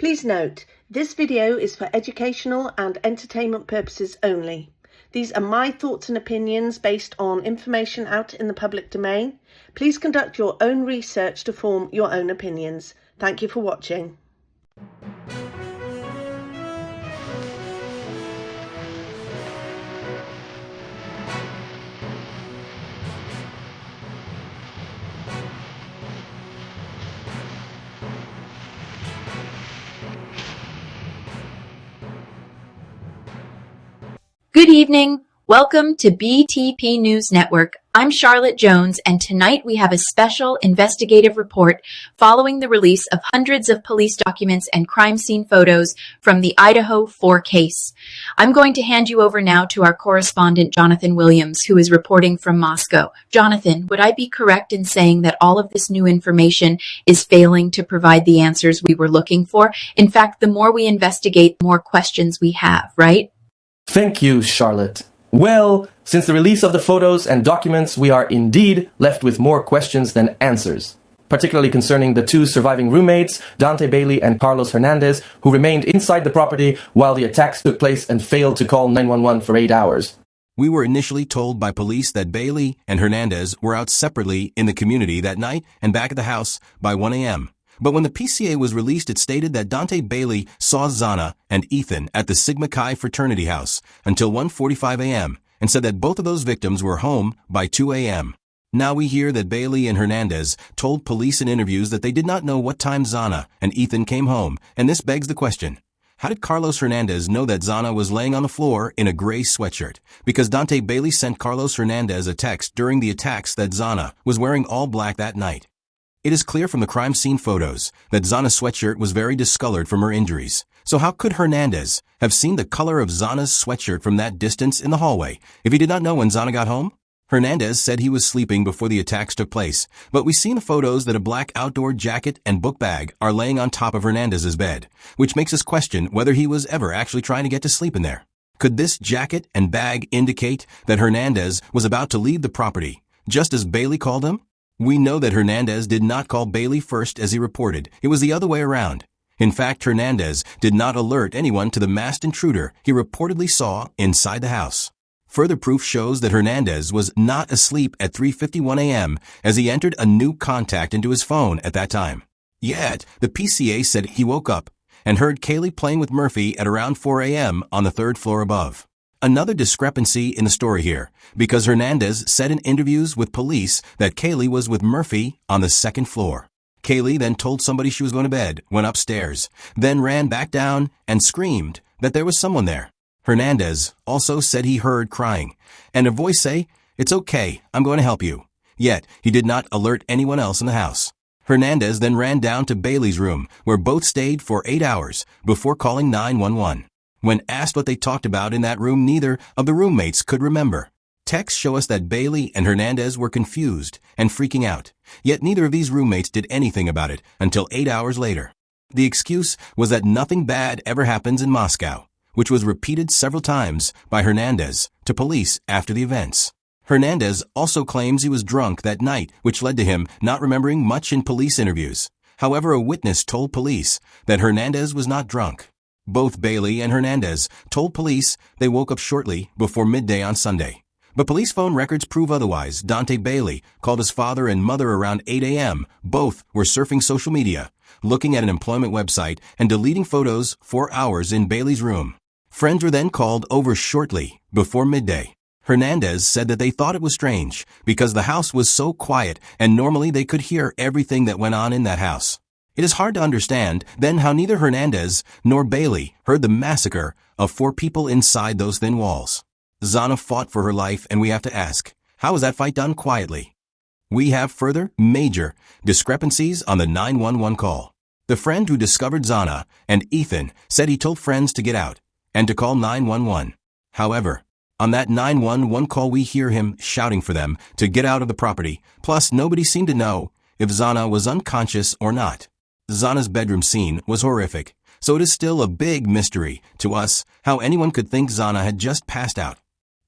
Please note, this video is for educational and entertainment purposes only. These are my thoughts and opinions based on information out in the public domain. Please conduct your own research to form your own opinions. Thank you for watching. Good evening. Welcome to BTP News Network. I'm Charlotte Jones, and tonight we have a special investigative report following the release of hundreds of police documents and crime scene photos from the Idaho 4 case. I'm going to hand you over now to our correspondent, Jonathan Williams, who is reporting from Moscow. Jonathan, would I be correct in saying that all of this new information is failing to provide the answers we were looking for? In fact, the more we investigate, the more questions we have, right? Thank you, Charlotte. Well, since the release of the photos and documents, we are indeed left with more questions than answers, particularly concerning the two surviving roommates, Dante Bailey and Carlos Hernandez, who remained inside the property while the attacks took place and failed to call 911 for 8 hours. We were initially told by police that Bailey and Hernandez were out separately in the community that night and back at the house by 1 a.m. But when the PCA was released, it stated that Dante Bailey saw Zana and Ethan at the Sigma Chi fraternity house until 1:45 a.m. and said that both of those victims were home by 2 a.m. Now we hear that Bailey and Hernandez told police in interviews that they did not know what time Zana and Ethan came home, and this begs the question. How did Carlos Hernandez know that Zana was laying on the floor in a gray sweatshirt? Because Dante Bailey sent Carlos Hernandez a text during the attacks that Zana was wearing all black that night. It is clear from the crime scene photos that Zana's sweatshirt was very discolored from her injuries. So how could Hernandez have seen the color of Zana's sweatshirt from that distance in the hallway if he did not know when Zana got home? Hernandez said he was sleeping before the attacks took place, but we see in the photos that a black outdoor jacket and book bag are laying on top of Hernandez's bed, which makes us question whether he was ever actually trying to get to sleep in there. Could this jacket and bag indicate that Hernandez was about to leave the property, just as Bailey called him? We know that Hernandez did not call Bailey first as he reported. It was the other way around. In fact, Hernandez did not alert anyone to the masked intruder he reportedly saw inside the house. Further proof shows that Hernandez was not asleep at 3:51 a.m. as he entered a new contact into his phone at that time. Yet, the PCA said he woke up and heard Kaylee playing with Murphy at around 4 a.m. on the third floor above. Another discrepancy in the story here, because Hernandez said in interviews with police that Kaylee was with Murphy on the second floor. Kaylee then told somebody she was going to bed, went upstairs, then ran back down and screamed that there was someone there. Hernandez also said he heard crying, and a voice say, "It's okay, I'm going to help you." Yet, he did not alert anyone else in the house. Hernandez then ran down to Bailey's room, where both stayed for 8 hours before calling 911. When asked what they talked about in that room, neither of the roommates could remember. Texts show us that Bailey and Hernandez were confused and freaking out, yet neither of these roommates did anything about it until 8 hours later. The excuse was that nothing bad ever happens in Moscow, which was repeated several times by Hernandez to police after the events. Hernandez also claims he was drunk that night, which led to him not remembering much in police interviews. However, a witness told police that Hernandez was not drunk. Both Bailey and Hernandez told police they woke up shortly before midday on Sunday. But police phone records prove otherwise. Dante Bailey called his father and mother around 8 a.m. Both were surfing social media, looking at an employment website, and deleting photos for hours in Bailey's room. Friends were then called over shortly before midday. Hernandez said that they thought it was strange because the house was so quiet and normally they could hear everything that went on in that house. It is hard to understand, then, how neither Hernandez nor Bailey heard the massacre of 4 people inside those thin walls. Zana fought for her life, and we have to ask, how was that fight done quietly? We have further major discrepancies on the 911 call. The friend who discovered Zana and Ethan said he told friends to get out and to call 911. However, on that 911 call we hear him shouting for them to get out of the property, plus nobody seemed to know if Zana was unconscious or not. Zana's bedroom scene was horrific, so it is still a big mystery to us how anyone could think Zana had just passed out.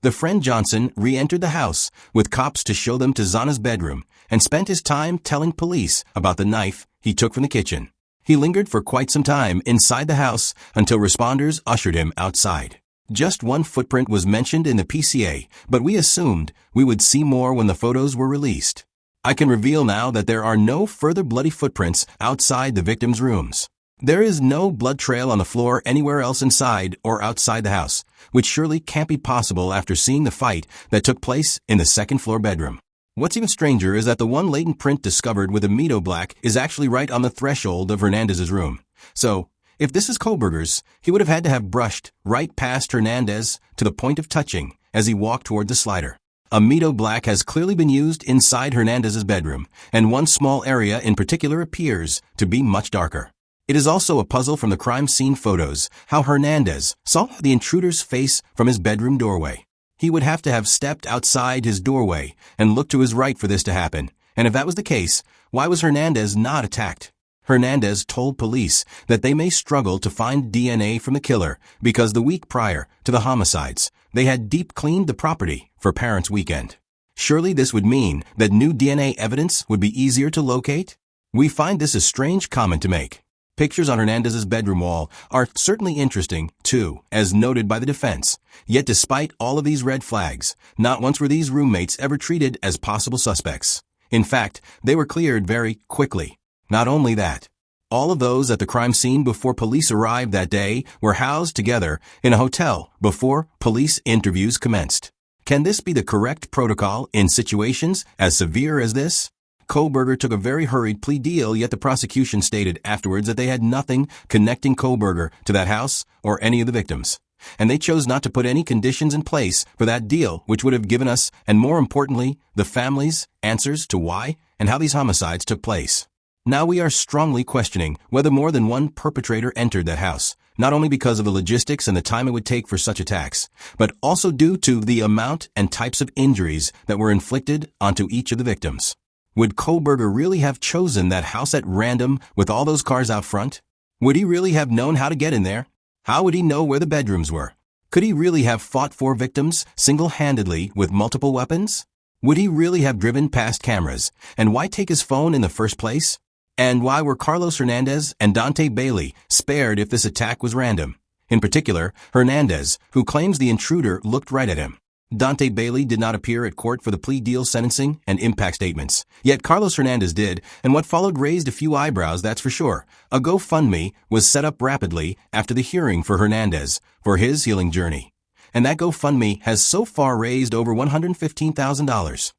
The friend Johnson re-entered the house with cops to show them to Zana's bedroom and spent his time telling police about the knife he took from the kitchen. He lingered for quite some time inside the house until responders ushered him outside. Just one footprint was mentioned in the PCA, but we assumed we would see more when the photos were released. I can reveal now that there are no further bloody footprints outside the victims' rooms. There is no blood trail on the floor anywhere else inside or outside the house, which surely can't be possible after seeing the fight that took place in the second-floor bedroom. What's even stranger is that the one latent print discovered with a Mito Black is actually right on the threshold of Hernandez's room. So, if this is Kohberger's, he would have had to have brushed right past Hernandez to the point of touching as he walked toward the slider. A Mito Black has clearly been used inside Hernandez's bedroom, and one small area in particular appears to be much darker. It is also a puzzle from the crime scene photos how Hernandez saw the intruder's face from his bedroom doorway. He would have to have stepped outside his doorway and looked to his right for this to happen. And if that was the case, why was Hernandez not attacked? Hernandez told police that they may struggle to find DNA from the killer because the week prior to the homicides, they had deep cleaned the property for Parents' Weekend. Surely this would mean that new DNA evidence would be easier to locate? We find this a strange comment to make. Pictures on Hernandez's bedroom wall are certainly interesting, too, as noted by the defense. Yet despite all of these red flags, not once were these roommates ever treated as possible suspects. In fact, they were cleared very quickly. Not only that, all of those at the crime scene before police arrived that day were housed together in a hotel before police interviews commenced. Can this be the correct protocol in situations as severe as this? Kohberger took a very hurried plea deal, yet the prosecution stated afterwards that they had nothing connecting Kohberger to that house or any of the victims. And they chose not to put any conditions in place for that deal, which would have given us, and more importantly, the families, answers to why and how these homicides took place. Now we are strongly questioning whether more than one perpetrator entered that house, not only because of the logistics and the time it would take for such attacks, but also due to the amount and types of injuries that were inflicted onto each of the victims. Would Kohberger really have chosen that house at random with all those cars out front? Would he really have known how to get in there? How would he know where the bedrooms were? Could he really have fought 4 victims single-handedly with multiple weapons? Would he really have driven past cameras? And why take his phone in the first place? And why were Carlos Hernandez and Dante Bailey spared if this attack was random? In particular, Hernandez, who claims the intruder looked right at him. Dante Bailey did not appear at court for the plea deal sentencing and impact statements. Yet Carlos Hernandez did, and what followed raised a few eyebrows, that's for sure. A GoFundMe was set up rapidly after the hearing for Hernandez for his healing journey. And that GoFundMe has so far raised over $115,000.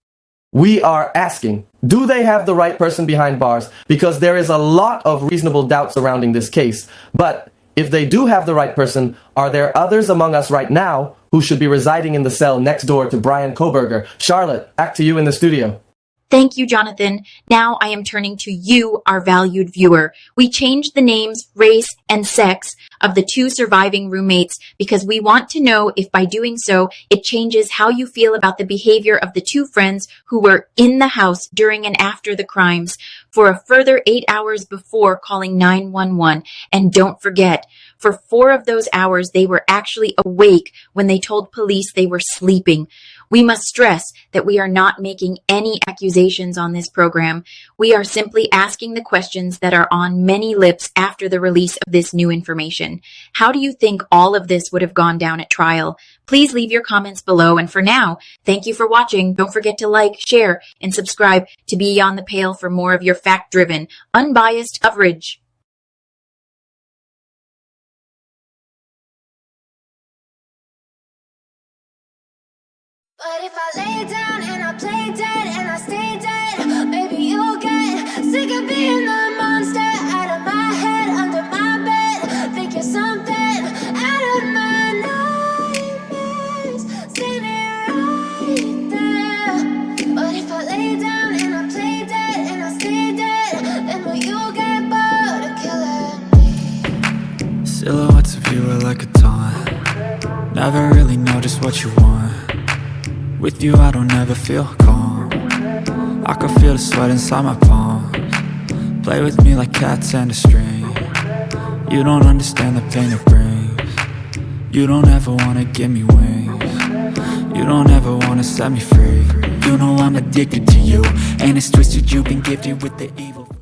We are asking, do they have the right person behind bars? Because there is a lot of reasonable doubt surrounding this case. But if they do have the right person, are there others among us right now who should be residing in the cell next door to Brian Kohberger? Charlotte, back to you in the studio. Thank you, Jonathan. Now I am turning to you, our valued viewer. We changed the names, race, and sex of the 2 surviving roommates because we want to know if by doing so, it changes how you feel about the behavior of the 2 friends who were in the house during and after the crimes for a further 8 hours before calling 911. And don't forget, for 4 of those hours, they were actually awake when they told police they were sleeping. We must stress that we are not making any accusations on this program. We are simply asking the questions that are on many lips after the release of this new information. How do you think all of this would have gone down at trial? Please leave your comments below. And for now, thank you for watching. Don't forget to like, share, and subscribe to Beyond the Pale for more of your fact-driven, unbiased coverage. But if I lay down and I play dead and I stay dead, maybe you'll get sick of being the monster out of my head, under my bed. Think you're something out of my nightmares, standing right there. But if I lay down and I play dead and I stay dead, then will you get bored of killing me? Silhouettes of you are like a taunt. Never really know just what you want. With you I don't ever feel calm. I can feel the sweat inside my palms. Play with me like cats and a string. You don't understand the pain it brings. You don't ever wanna give me wings. You don't ever wanna set me free. You know I'm addicted to you, and it's twisted you've been gifted with the evil.